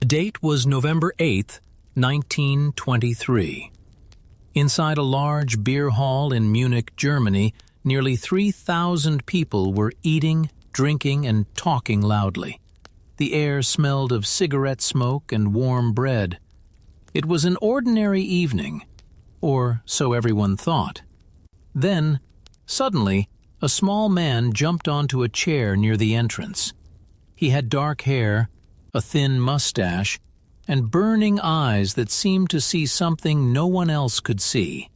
The date was November 8th, 1923. Inside a large beer hall in Munich, Germany, nearly 3,000 people were eating, drinking, and talking loudly. The air smelled of cigarette smoke and warm bread. It was an ordinary evening, or so everyone thought. Then, suddenly, a small man jumped onto a chair near the entrance. He had dark hair, a thin mustache, and burning eyes that seemed to see something no one else could see.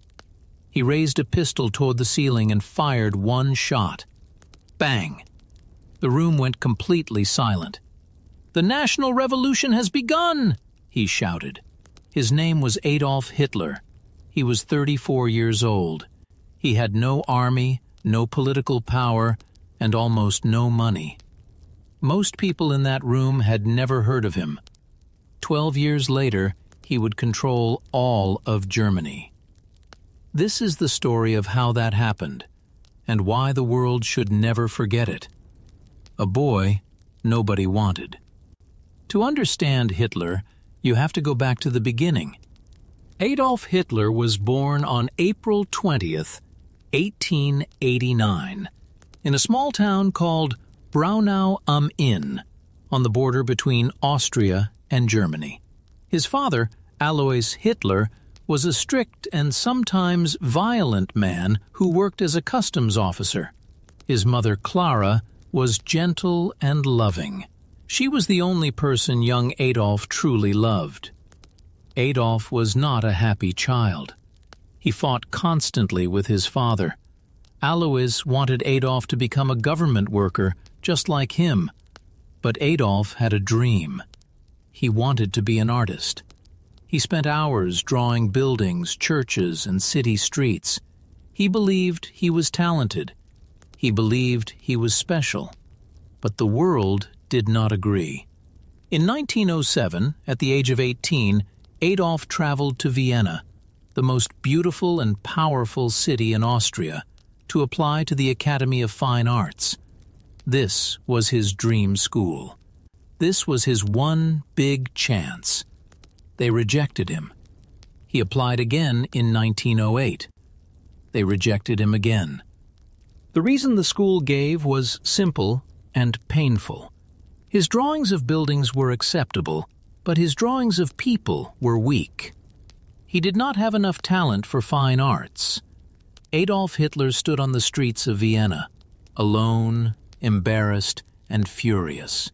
He raised a pistol toward the ceiling and fired one shot. Bang! The room went completely silent. "The National Revolution has begun!" he shouted. His name was Adolf Hitler. He was 34 years old. He had no army, no political power, and almost no money. Most people in that room had never heard of him. 12 years later, he would control all of Germany. This is the story of how that happened, and why the world should never forget it. A boy nobody wanted. To understand Hitler, you have to go back to the beginning. Adolf Hitler was born on April 20th, 1889, in a small town called Braunau am Inn, on the border between Austria and Germany. His father, Alois Hitler, was a strict and sometimes violent man who worked as a customs officer. His mother, Clara, was gentle and loving. She was the only person young Adolf truly loved. Adolf was not a happy child. He fought constantly with his father. Alois wanted Adolf to become a government worker, just like him. But Adolf had a dream. He wanted to be an artist. He spent hours drawing buildings, churches, and city streets. He believed he was talented. He believed he was special. But the world did not agree. In 1907, at the age of 18, Adolf traveled to Vienna, the most beautiful and powerful city in Austria, to apply to the Academy of Fine Arts. This was his dream school. This was his one big chance. They rejected him. He applied again in 1908. They rejected him again. The reason the school gave was simple and painful. His drawings of buildings were acceptable, but his drawings of people were weak. He did not have enough talent for fine arts. Adolf Hitler stood on the streets of Vienna, alone, embarrassed, and furious.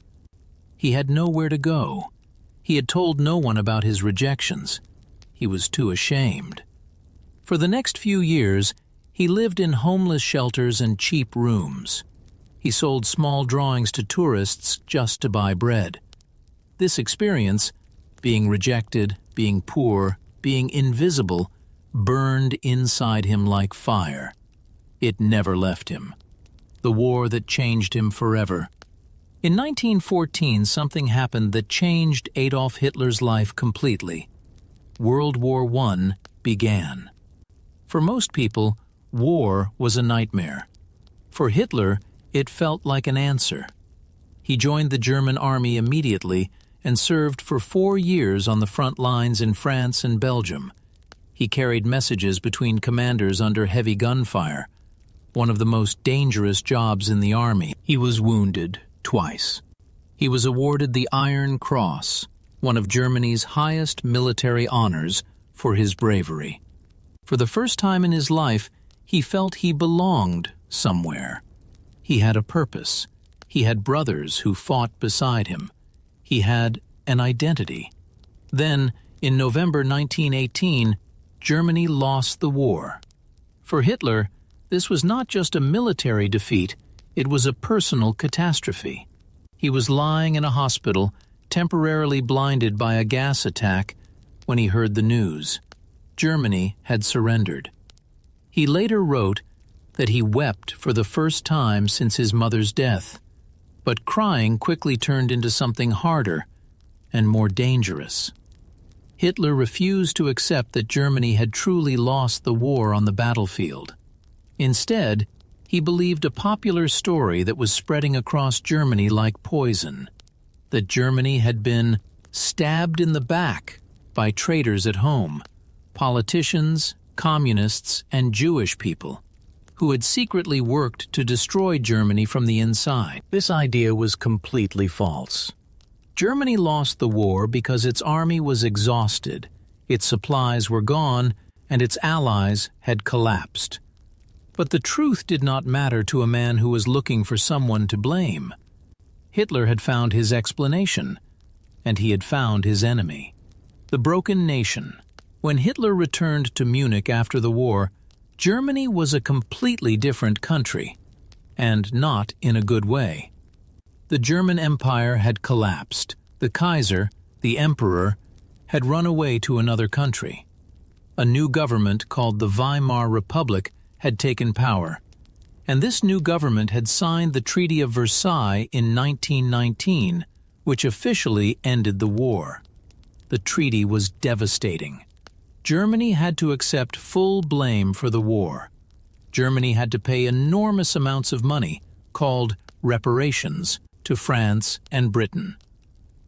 He had nowhere to go. He had told no one about his rejections. He was too ashamed. For the next few years, he lived in homeless shelters and cheap rooms. He sold small drawings to tourists just to buy bread. This experience, being rejected, being poor, being invisible, burned inside him like fire. It never left him. The war that changed him forever. In 1914, something happened that changed Adolf Hitler's life completely. World War I began. For most people, war was a nightmare. For Hitler, it felt like an answer. He joined the German army immediately and served for 4 years on the front lines in France and Belgium. He carried messages between commanders under heavy gunfire, one of the most dangerous jobs in the army. He was wounded twice. He was awarded the Iron Cross, one of Germany's highest military honors, for his bravery. For the first time in his life, he felt he belonged somewhere. He had a purpose. He had brothers who fought beside him. He had an identity. Then, in November 1918, Germany lost the war. For Hitler, this was not just a military defeat, it was a personal catastrophe. He was lying in a hospital, temporarily blinded by a gas attack, when he heard the news. Germany had surrendered. He later wrote that he wept for the first time since his mother's death, but crying quickly turned into something harder and more dangerous. Hitler refused to accept that Germany had truly lost the war on the battlefield. Instead, he believed a popular story that was spreading across Germany like poison, that Germany had been stabbed in the back by traitors at home, politicians, communists, and Jewish people, who had secretly worked to destroy Germany from the inside. This idea was completely false. Germany lost the war because its army was exhausted, its supplies were gone, and its allies had collapsed. But the truth did not matter to a man who was looking for someone to blame. Hitler had found his explanation, and he had found his enemy. The broken nation. When Hitler returned to Munich after the war, Germany was a completely different country, and not in a good way. The German Empire had collapsed. The Kaiser, the Emperor, had run away to another country. A new government called the Weimar Republic had taken power, and this new government had signed the Treaty of Versailles in 1919, which officially ended the war. The treaty was devastating. Germany had to accept full blame for the war. Germany had to pay enormous amounts of money, called reparations, to France and Britain.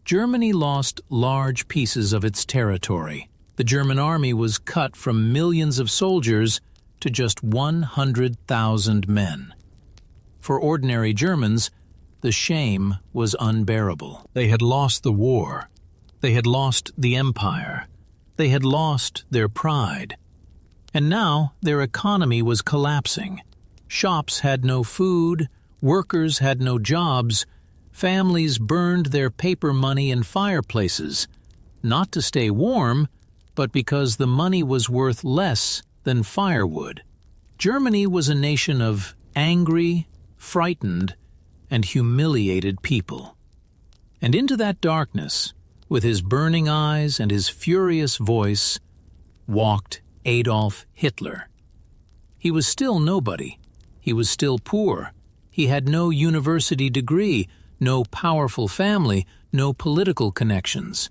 Germany lost large pieces of its territory. The German army was cut from millions of soldiers to just 100,000 men. For ordinary Germans, the shame was unbearable. They had lost the war. They had lost the empire. They had lost their pride. And now their economy was collapsing. Shops had no food, workers had no jobs, families burned their paper money in fireplaces, not to stay warm, but because the money was worth less than firewood. Germany was a nation of angry, frightened, and humiliated people. And into that darkness, with his burning eyes and his furious voice, walked Adolf Hitler. He was still nobody. He was still poor. He had no university degree, no powerful family, no political connections.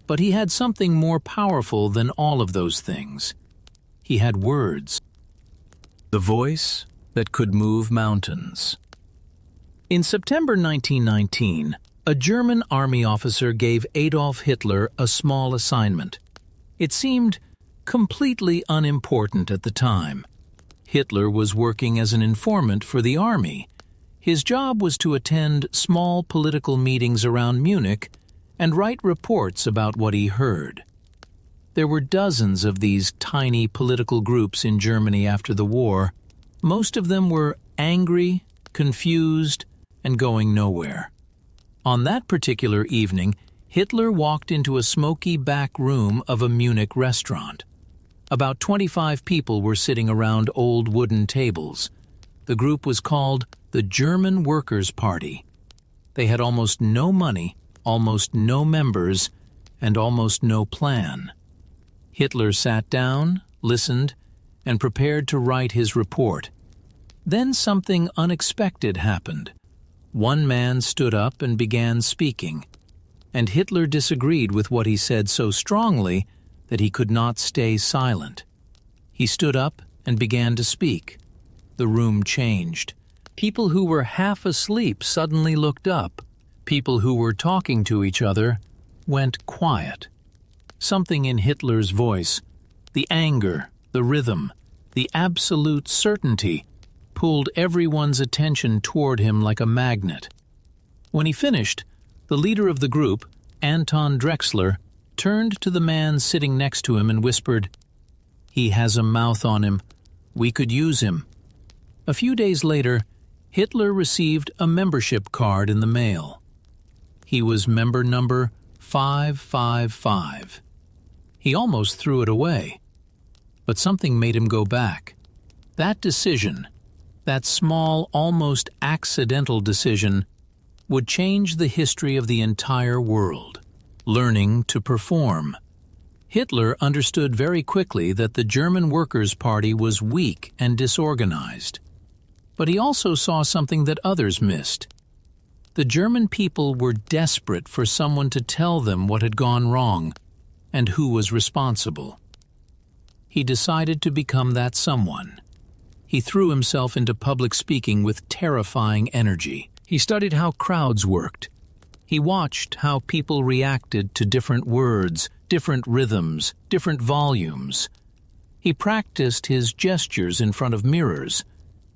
But he had something more powerful than all of those things. He had words. The voice that could move mountains. In September 1919, a German army officer gave Adolf Hitler a small assignment. It seemed completely unimportant at the time. Hitler was working as an informant for the army. His job was to attend small political meetings around Munich and write reports about what he heard. There were dozens of these tiny political groups in Germany after the war. Most of them were angry, confused, and going nowhere. On that particular evening, Hitler walked into a smoky back room of a Munich restaurant. About 25 people were sitting around old wooden tables. The group was called the German Workers' Party. They had almost no money, almost no members, and almost no plan. Hitler sat down, listened, and prepared to write his report. Then something unexpected happened. One man stood up and began speaking, and Hitler disagreed with what he said so strongly that he could not stay silent. He stood up and began to speak. The room changed. People who were half asleep suddenly looked up. People who were talking to each other went quiet. Something in Hitler's voice, the anger, the rhythm, the absolute certainty, pulled everyone's attention toward him like a magnet. When he finished, the leader of the group, Anton Drexler, turned to the man sitting next to him and whispered, "He has a mouth on him. We could use him." A few days later, Hitler received a membership card in the mail. He was member number 555. He almost threw it away. But something made him go back. That decision, that small, almost accidental decision, would change the history of the entire world. Learning to perform. Hitler understood very quickly that the German Workers' Party was weak and disorganized. But he also saw something that others missed. The German people were desperate for someone to tell them what had gone wrong and who was responsible. He decided to become that someone. He threw himself into public speaking with terrifying energy. He studied how crowds worked. He watched how people reacted to different words, different rhythms, different volumes. He practiced his gestures in front of mirrors.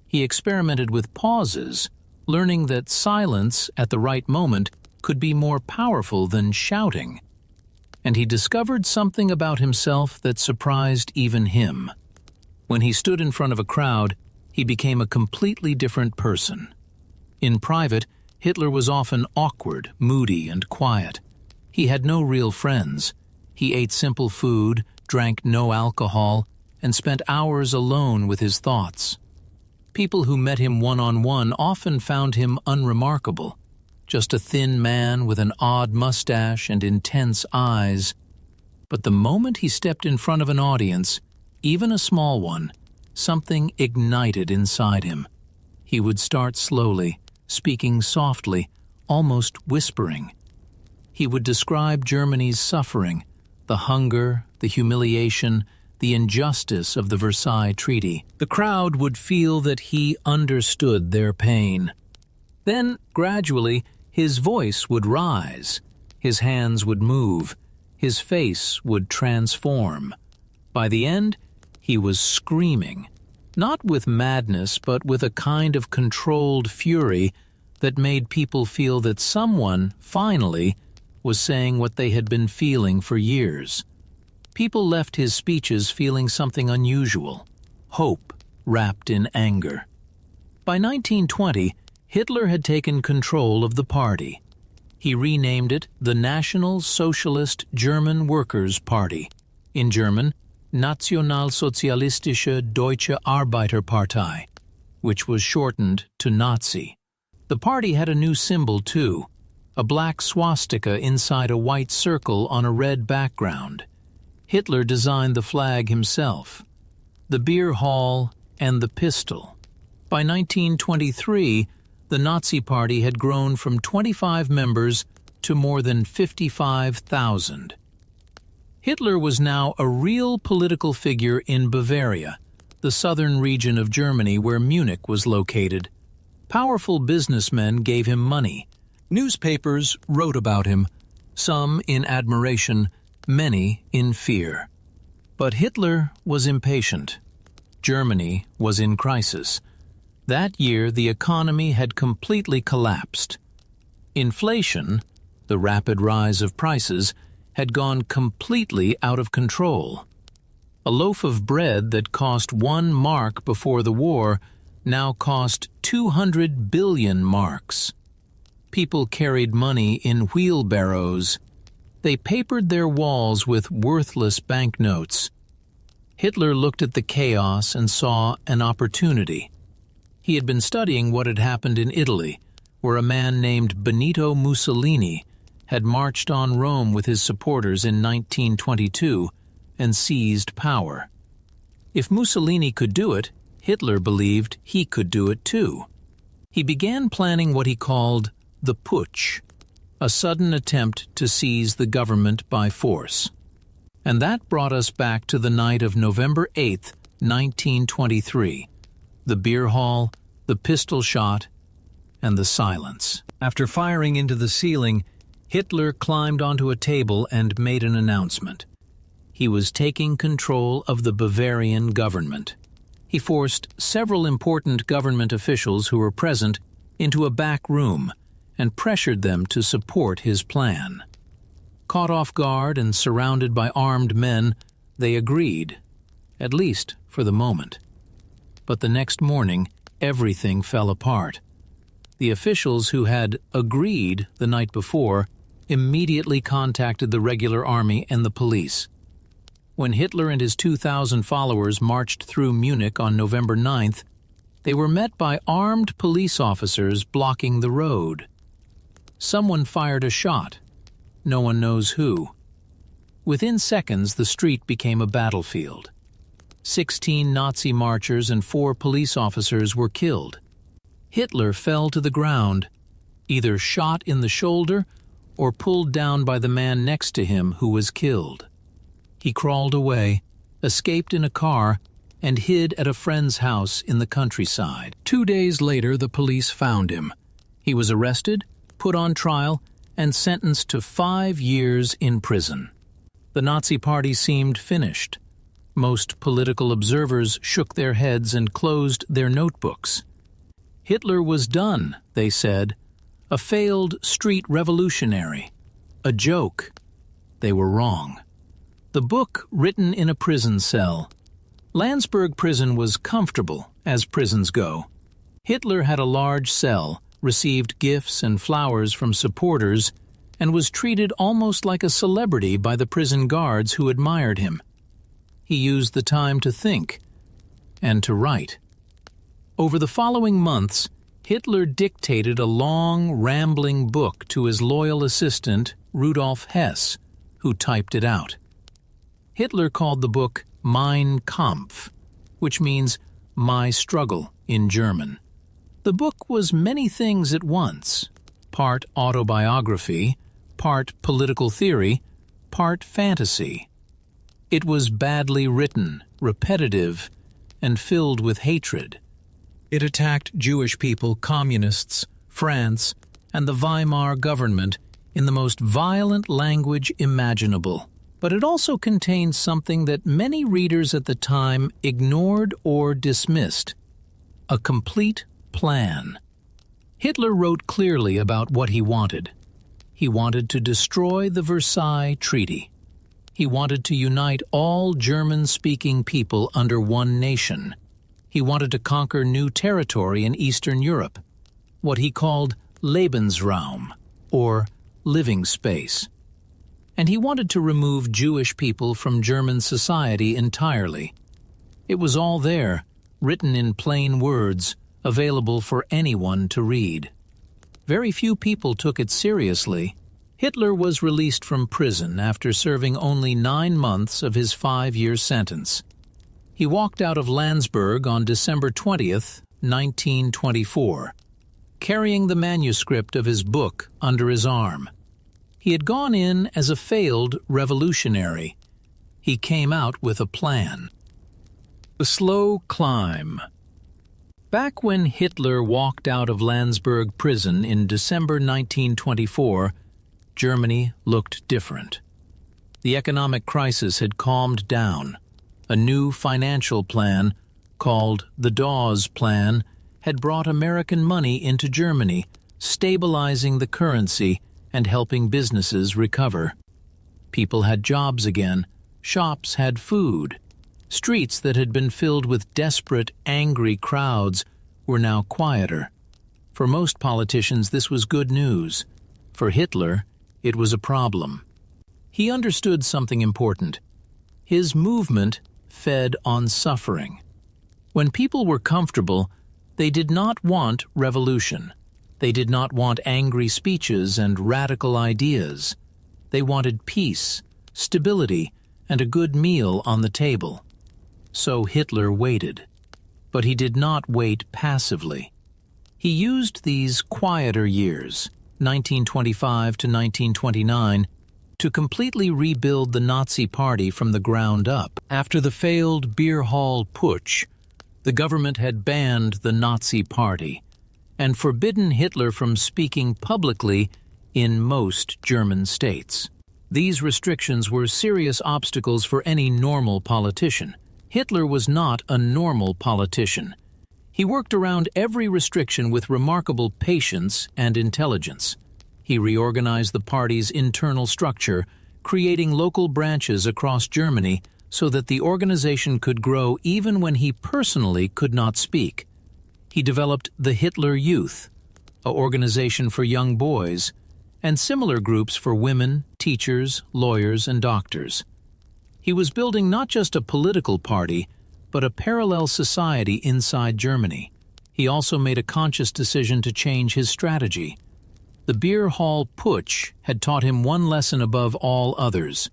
He experimented with pauses, learning that silence at the right moment could be more powerful than shouting. And he discovered something about himself that surprised even him. When he stood in front of a crowd, he became a completely different person. In private, Hitler was often awkward, moody, and quiet. He had no real friends. He ate simple food, drank no alcohol, and spent hours alone with his thoughts. People who met him one-on-one often found him unremarkable, just a thin man with an odd mustache and intense eyes. But the moment he stepped in front of an audience, even a small one, something ignited inside him. He would start slowly, speaking softly, almost whispering. He would describe Germany's suffering, the hunger, the humiliation, the injustice of the Versailles Treaty. The crowd would feel that he understood their pain. Then, gradually, his voice would rise, his hands would move, his face would transform. By the end, he was screaming, not with madness, but with a kind of controlled fury that made people feel that someone, finally, was saying what they had been feeling for years. People left his speeches feeling something unusual, hope wrapped in anger. By 1920, Hitler had taken control of the party. He renamed it the National Socialist German Workers' Party, in German, Nationalsozialistische Deutsche Arbeiterpartei, which was shortened to Nazi. The party had a new symbol too, a black swastika inside a white circle on a red background. Hitler designed the flag himself, the beer hall, and the pistol. By 1923, the Nazi Party had grown from 25 members to more than 55,000. Hitler was now a real political figure in Bavaria, the southern region of Germany where Munich was located. Powerful businessmen gave him money. Newspapers wrote about him, some in admiration, many in fear. But Hitler was impatient. Germany was in crisis. That year, the economy had completely collapsed. Inflation, the rapid rise of prices, had gone completely out of control. A loaf of bread that cost 1 mark before the war now cost 200 billion marks. People carried money in wheelbarrows. They papered their walls with worthless banknotes. Hitler looked at the chaos and saw an opportunity. He had been studying what had happened in Italy, where a man named Benito Mussolini had marched on Rome with his supporters in 1922 and seized power. If Mussolini could do it, Hitler believed he could do it too. He began planning what he called the Putsch, a sudden attempt to seize the government by force. And that brought us back to the night of November 8, 1923, the beer hall, the pistol shot, and the silence. After firing into the ceiling, Hitler climbed onto a table and made an announcement. He was taking control of the Bavarian government. He forced several important government officials who were present into a back room and pressured them to support his plan. Caught off guard and surrounded by armed men, they agreed, at least for the moment. But the next morning, everything fell apart. The officials who had agreed the night before immediately contacted the regular army and the police. When Hitler and his 2,000 followers marched through Munich on November 9th, they were met by armed police officers blocking the road. Someone fired a shot. No one knows who. Within seconds, the street became a battlefield. 16 Nazi marchers and 4 police officers were killed. Hitler fell to the ground, either shot in the shoulder or pulled down by the man next to him who was killed. He crawled away, escaped in a car, and hid at a friend's house in the countryside. 2 days later, the police found him. He was arrested, put on trial, and sentenced to 5 years in prison. The Nazi Party seemed finished. Most political observers shook their heads and closed their notebooks. Hitler was done, they said, a failed street revolutionary, a joke. They were wrong. The book written in a prison cell. Landsberg prison was comfortable, as prisons go. Hitler had a large cell, received gifts and flowers from supporters, and was treated almost like a celebrity by the prison guards who admired him. He used the time to think and to write. Over the following months, Hitler dictated a long, rambling book to his loyal assistant, Rudolf Hess, who typed it out. Hitler called the book Mein Kampf, which means My Struggle in German. The book was many things at once, part autobiography, part political theory, part fantasy. It was badly written, repetitive, and filled with hatred. It attacked Jewish people, communists, France, and the Weimar government in the most violent language imaginable. But it also contained something that many readers at the time ignored or dismissed: a complete plan. Hitler wrote clearly about what he wanted. He wanted to destroy the Versailles Treaty. He wanted to unite all German-speaking people under one nation. He wanted to conquer new territory in Eastern Europe, what he called Lebensraum, or living space. And he wanted to remove Jewish people from German society entirely. It was all there, written in plain words, available for anyone to read. Very few people took it seriously. Hitler was released from prison after serving only 9 months of his 5-year sentence. He walked out of Landsberg on December 20th, 1924, carrying the manuscript of his book under his arm. He had gone in as a failed revolutionary. He came out with a plan. The slow climb. Back when Hitler walked out of Landsberg prison in December 1924, Germany looked different. The economic crisis had calmed down. A new financial plan, called the Dawes Plan, had brought American money into Germany, stabilizing the currency and helping businesses recover. People had jobs again, shops had food. Streets that had been filled with desperate, angry crowds were now quieter. For most politicians, this was good news. For Hitler, it was a problem. He understood something important. His movement fed on suffering. When people were comfortable, they did not want revolution. They did not want angry speeches and radical ideas. They wanted peace, stability, and a good meal on the table. So Hitler waited. But he did not wait passively. He used these quieter years, 1925 to 1929, to completely rebuild the Nazi Party from the ground up. After the failed beer hall putsch, the government had banned the Nazi Party and forbidden Hitler from speaking publicly in most German states. These restrictions were serious obstacles for any normal politician. Hitler was not a normal politician. He worked around every restriction with remarkable patience and intelligence. He reorganized the party's internal structure, creating local branches across Germany so that the organization could grow even when he personally could not speak. He developed the Hitler Youth, an organization for young boys, and similar groups for women, teachers, lawyers, and doctors. He was building not just a political party, but a parallel society inside Germany. He also made a conscious decision to change his strategy. The beer hall putsch had taught him one lesson above all others.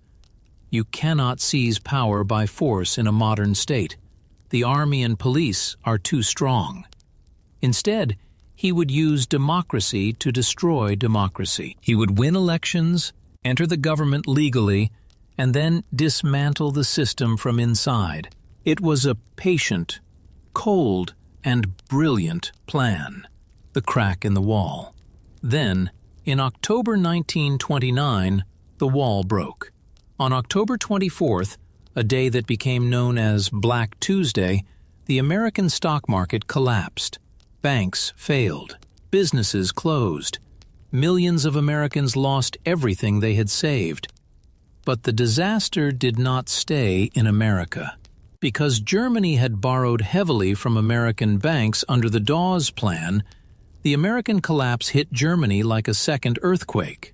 You cannot seize power by force in a modern state. The army and police are too strong. Instead, he would use democracy to destroy democracy. He would win elections, enter the government legally, and then dismantle the system from inside. It was a patient, cold, and brilliant plan. The crack in the wall. Then, In October 1929, the wall broke. On October 24th, a day that became known as Black Tuesday, the American stock market collapsed. Banks failed. Businesses closed. Millions of Americans lost everything they had saved. But the disaster did not stay in America. Because Germany had borrowed heavily from American banks under the Dawes Plan, the American collapse hit Germany like a second earthquake.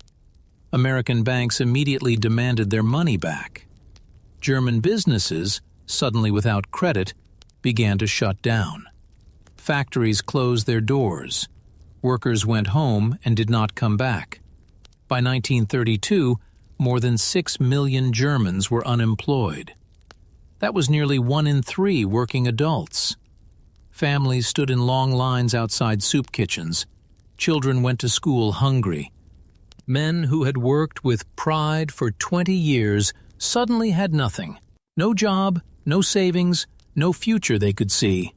American banks immediately demanded their money back. German businesses, suddenly without credit, began to shut down. Factories closed their doors. Workers went home and did not come back. By 1932, more than 6 million Germans were unemployed. That was nearly 1 in 3 working adults. Families stood in long lines outside soup kitchens. Children went to school hungry. Men who had worked with pride for 20 years suddenly had nothing. No job, no savings, no future they could see.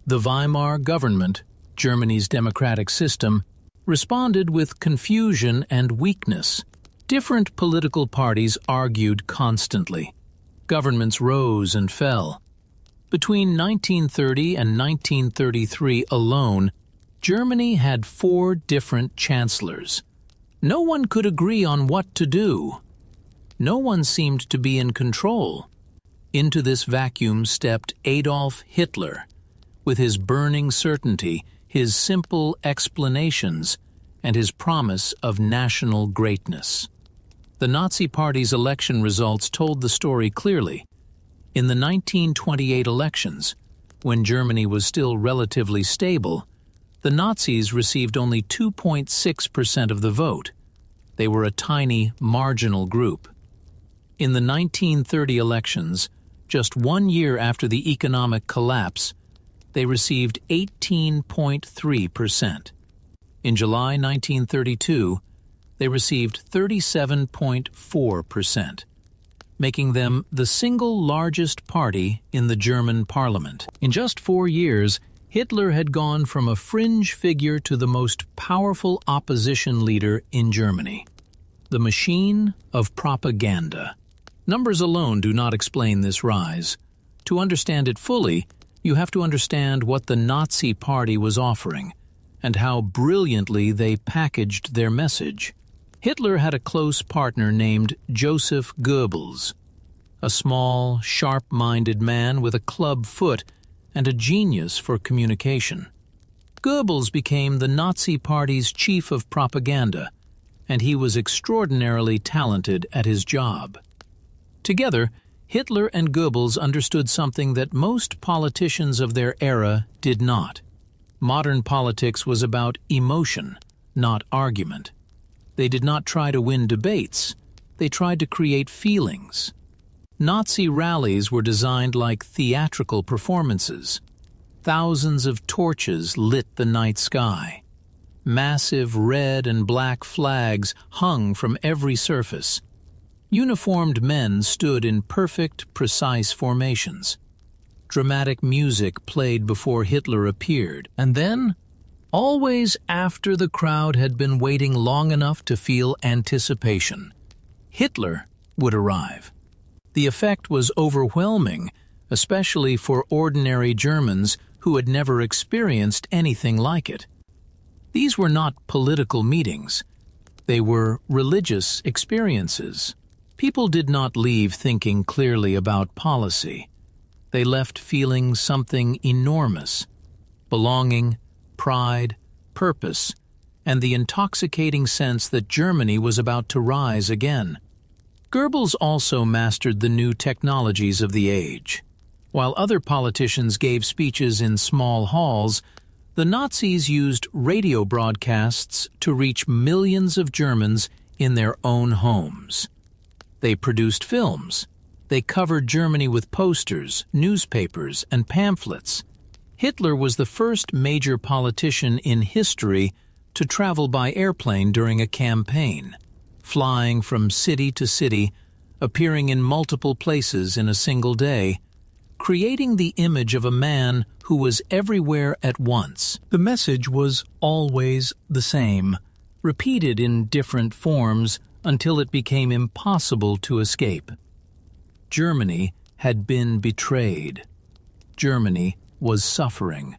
The Weimar government, Germany's democratic system, responded with confusion and weakness. Different political parties argued constantly. Governments rose and fell. Between 1930 and 1933 alone, Germany had 4 different chancellors. No one could agree on what to do. No one seemed to be in control. Into this vacuum stepped Adolf Hitler, with his burning certainty, his simple explanations, and his promise of national greatness. The Nazi Party's election results told the story clearly. In the 1928 elections, when Germany was still relatively stable, the Nazis received only 2.6% of the vote. They were a tiny, marginal group. In the 1930 elections, just 1 year after the economic collapse, they received 18.3%. In July 1932, they received 37.4%, making them the single largest party in the German parliament. In just 4 years, Hitler had gone from a fringe figure to the most powerful opposition leader in Germany. The machine of propaganda. Numbers alone do not explain this rise. To understand it fully, you have to understand what the Nazi Party was offering and how brilliantly they packaged their message. Hitler had a close partner named Joseph Goebbels, a small, sharp-minded man with a club foot and a genius for communication. Goebbels became the Nazi Party's chief of propaganda, and he was extraordinarily talented at his job. Together, Hitler and Goebbels understood something that most politicians of their era did not. Modern politics was about emotion, not argument. They did not try to win debates. They tried to create feelings. Nazi rallies were designed like theatrical performances. Thousands of torches lit the night sky. Massive red and black flags hung from every surface. Uniformed men stood in perfect, precise formations. Dramatic music played before Hitler appeared, and then, always after the crowd had been waiting long enough to feel anticipation, Hitler would arrive. The effect was overwhelming, especially for ordinary Germans who had never experienced anything like it. These were not political meetings. They were religious experiences. People did not leave thinking clearly about policy. They left feeling something enormous: belonging, pride, purpose, and the intoxicating sense that Germany was about to rise again. Goebbels also mastered the new technologies of the age. While other politicians gave speeches in small halls, the Nazis used radio broadcasts to reach millions of Germans in their own homes. They produced films. They covered Germany with posters, newspapers, and pamphlets. Hitler was the first major politician in history to travel by airplane during a campaign, flying from city to city, appearing in multiple places in a single day, creating the image of a man who was everywhere at once. The message was always the same: repeated in different forms until it became impossible to escape. Germany had been betrayed. Germany was suffering.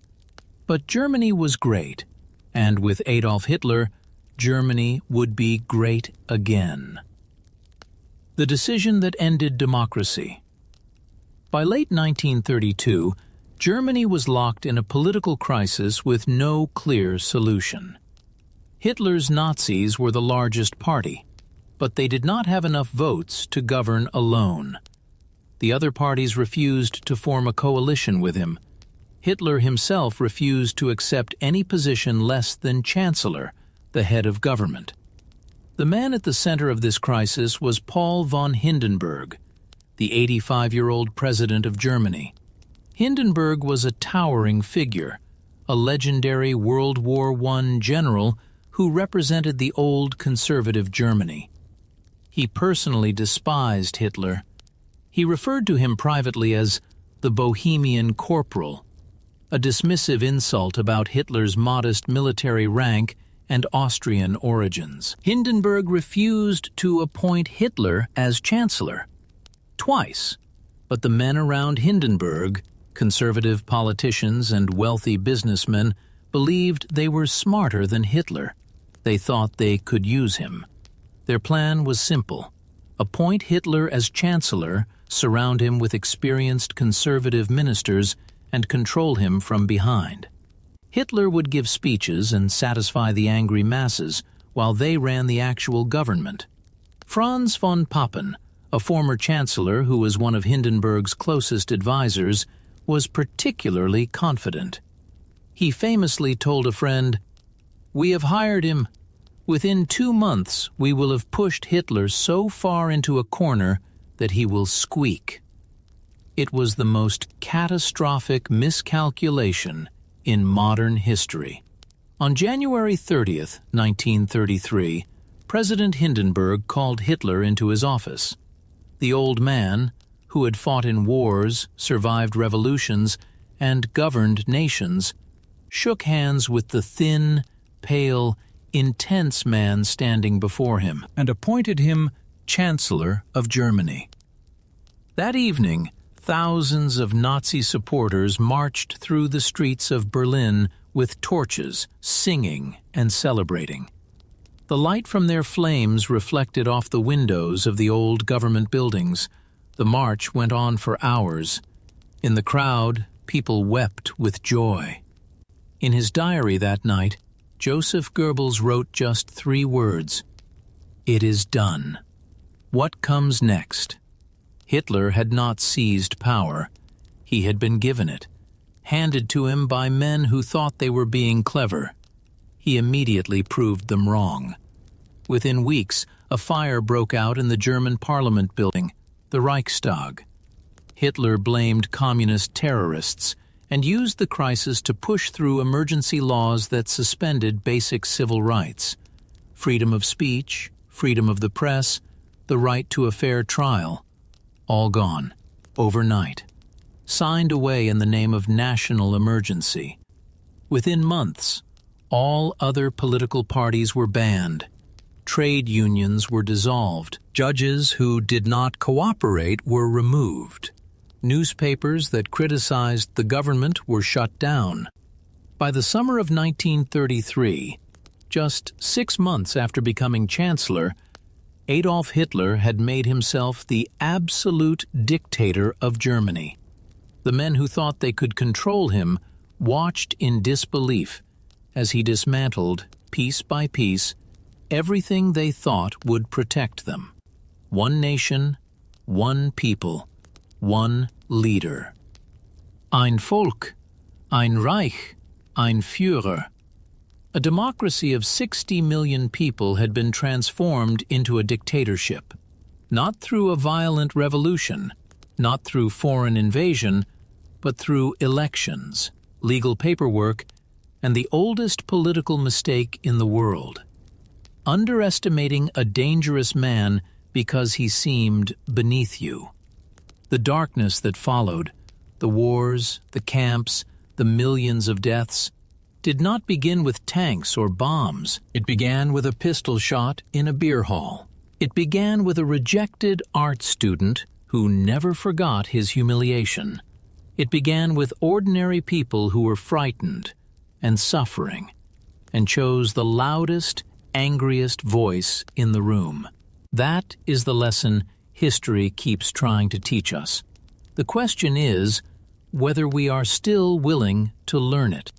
But Germany was great, and with Adolf Hitler, Germany would be great again. The decision that ended democracy. By late 1932, Germany was locked in a political crisis with no clear solution. Hitler's Nazis were the largest party, but they did not have enough votes to govern alone. The other parties refused to form a coalition with him. Hitler himself refused to accept any position less than Chancellor, the head of government. The man at the center of this crisis was Paul von Hindenburg, the 85-year-old president of Germany. Hindenburg was a towering figure, a legendary World War I general who represented the old conservative Germany. He personally despised Hitler. He referred to him privately as the Bohemian Corporal, a dismissive insult about Hitler's modest military rank and Austrian origins. Hindenburg refused to appoint Hitler as chancellor twice, but the men around Hindenburg, conservative politicians and wealthy businessmen, believed they were smarter than Hitler. They thought they could use him. Their plan was simple: appoint Hitler as chancellor, surround him with experienced conservative ministers, and control him from behind. Hitler would give speeches and satisfy the angry masses while they ran the actual government. Franz von Papen, a former chancellor who was one of Hindenburg's closest advisors, was particularly confident. He famously told a friend, "We have hired him. Within 2 months, we will have pushed Hitler so far into a corner that he will squeak." It was the most catastrophic miscalculation in modern history. On January 30th, 1933, President Hindenburg called Hitler into his office. The old man, who had fought in wars, survived revolutions, and governed nations, shook hands with the thin, pale, intense man standing before him and appointed him Chancellor of Germany. That evening, thousands of Nazi supporters marched through the streets of Berlin with torches, singing and celebrating. The light from their flames reflected off the windows of the old government buildings. The march went on for hours. In the crowd, people wept with joy. In his diary that night, Joseph Goebbels wrote just 3 words: "It is done." What comes next? Hitler had not seized power. He had been given it, handed to him by men who thought they were being clever. He immediately proved them wrong. Within weeks, a fire broke out in the German parliament building, the Reichstag. Hitler blamed communist terrorists and used the crisis to push through emergency laws that suspended basic civil rights: freedom of speech, freedom of the press, the right to a fair trial. All gone, overnight, signed away in the name of national emergency. Within months, all other political parties were banned. Trade unions were dissolved. Judges who did not cooperate were removed. Newspapers that criticized the government were shut down. By the summer of 1933, just 6 months after becoming chancellor, Adolf Hitler had made himself the absolute dictator of Germany. The men who thought they could control him watched in disbelief as he dismantled, piece by piece, everything they thought would protect them. One nation, one people, one leader. Ein Volk, ein Reich, ein Führer. A democracy of 60 million people had been transformed into a dictatorship, not through a violent revolution, not through foreign invasion, but through elections, legal paperwork, and the oldest political mistake in the world: underestimating a dangerous man because he seemed beneath you. The darkness that followed, the wars, the camps, the millions of deaths, did not begin with tanks or bombs. It began with a pistol shot in a beer hall. It began with a rejected art student who never forgot his humiliation. It began with ordinary people who were frightened and suffering and chose the loudest, angriest voice in the room. That is the lesson history keeps trying to teach us. The question is whether we are still willing to learn it.